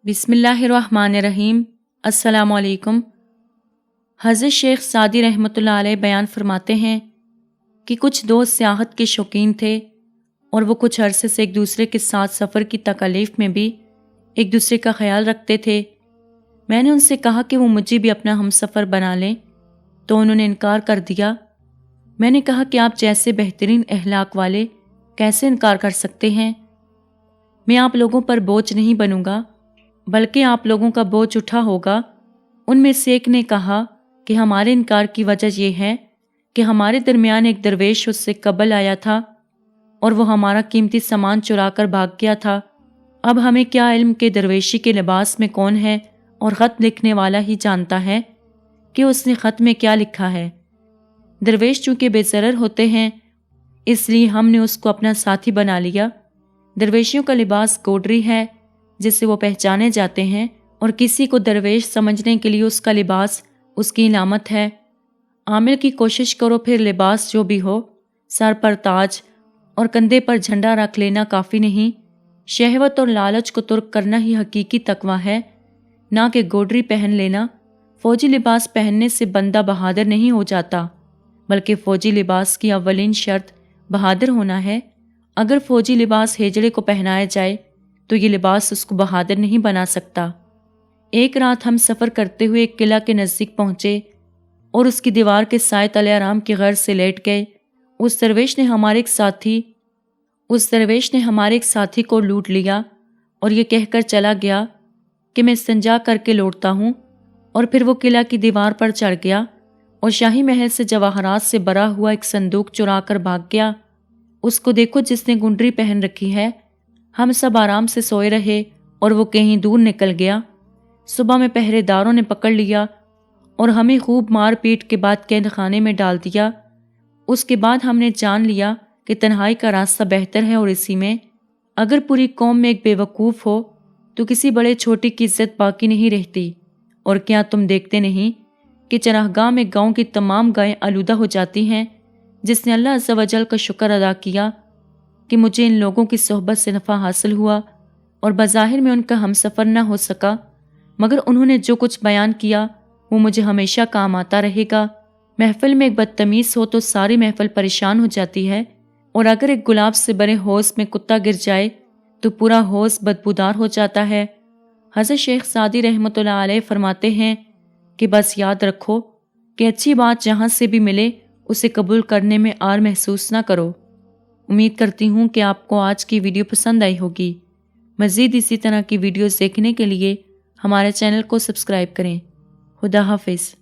بسم اللہ الرحمن الرحیم۔ السلام علیکم۔ حضرت شیخ سعدی رحمۃ اللہ علیہ بیان فرماتے ہیں کہ کچھ دوست سیاحت کے شوقین تھے اور وہ کچھ عرصے سے ایک دوسرے کے ساتھ سفر کی تکالیف میں بھی ایک دوسرے کا خیال رکھتے تھے۔ میں نے ان سے کہا کہ وہ مجھے بھی اپنا ہم سفر بنا لیں تو انہوں نے انکار کر دیا۔ میں نے کہا کہ آپ جیسے بہترین اخلاق والے کیسے انکار کر سکتے ہیں؟ میں آپ لوگوں پر بوجھ نہیں بنوں گا بلکہ آپ لوگوں کا بوجھ اٹھا ہوگا۔ ان میں سے ایک نے کہا کہ ہمارے انکار کی وجہ یہ ہے کہ ہمارے درمیان ایک درویش اس سے قبل آیا تھا اور وہ ہمارا قیمتی سامان چرا کر بھاگ گیا تھا۔ اب ہمیں کیا علم کہ درویشی کے لباس میں کون ہے، اور خط لکھنے والا ہی جانتا ہے کہ اس نے خط میں کیا لکھا ہے۔ درویش چونکہ بے ضرر ہوتے ہیں اس لیے ہم نے اس کو اپنا ساتھی بنا لیا۔ درویشیوں کا لباس گوڈری ہے جس سے وہ پہچانے جاتے ہیں، اور کسی کو درویش سمجھنے کے لیے اس کا لباس اس کی علامت ہے۔ عامل کی کوشش کرو، پھر لباس جو بھی ہو، سر پر تاج اور کندھے پر جھنڈا رکھ لینا کافی نہیں۔ شہوت اور لالچ کو ترک کرنا ہی حقیقی تقویٰ ہے، نہ کہ گوڈری پہن لینا۔ فوجی لباس پہننے سے بندہ بہادر نہیں ہو جاتا، بلکہ فوجی لباس کی اولین شرط بہادر ہونا ہے۔ اگر فوجی لباس ہیجڑے کو پہنایا جائے تو یہ لباس اس کو بہادر نہیں بنا سکتا۔ ایک رات ہم سفر کرتے ہوئے ایک قلعہ کے نزدیک پہنچے اور اس کی دیوار کے سائے تلے آرام کی غرض سے لیٹ گئے۔ اس درویش نے ہمارے ایک ساتھی کو لوٹ لیا اور یہ کہہ کر چلا گیا کہ میں استنجا کر کے لوٹتا ہوں، اور پھر وہ قلعہ کی دیوار پر چڑھ گیا اور شاہی محل سے جواہرات سے بھرا ہوا ایک صندوق چرا کر بھاگ گیا۔ اس کو دیکھو جس نے گنڈری پہن رکھی ہے۔ ہم سب آرام سے سوئے رہے اور وہ کہیں دور نکل گیا۔ صبح میں پہرے داروں نے پکڑ لیا اور ہمیں خوب مار پیٹ کے بعد قید خانے میں ڈال دیا۔ اس کے بعد ہم نے جان لیا کہ تنہائی کا راستہ بہتر ہے، اور اسی میں اگر پوری قوم میں ایک بے وقوف ہو تو کسی بڑے چھوٹے کی عزت باقی نہیں رہتی۔ اور کیا تم دیکھتے نہیں کہ چراگاہ میں گاؤں کی تمام گائیں آلودہ ہو جاتی ہیں؟ جس نے اللہ عز و جل کا شکر ادا کیا کہ مجھے ان لوگوں کی صحبت سے نفع حاصل ہوا، اور بظاہر میں ان کا ہم سفر نہ ہو سکا، مگر انہوں نے جو کچھ بیان کیا وہ مجھے ہمیشہ کام آتا رہے گا۔ محفل میں ایک بدتمیز ہو تو ساری محفل پریشان ہو جاتی ہے، اور اگر ایک گلاب سے بھرے حوض میں کتا گر جائے تو پورا حوض بدبودار ہو جاتا ہے۔ حضرت شیخ سعدی رحمۃ اللہ علیہ فرماتے ہیں کہ بس یاد رکھو کہ اچھی بات جہاں سے بھی ملے اسے قبول کرنے میں آر محسوس نہ کرو۔ امید کرتی ہوں کہ آپ کو آج کی ویڈیو پسند آئی ہوگی۔ مزید اسی طرح کی ویڈیوز دیکھنے کے لیے ہمارے چینل کو سبسکرائب کریں۔ خدا حافظ۔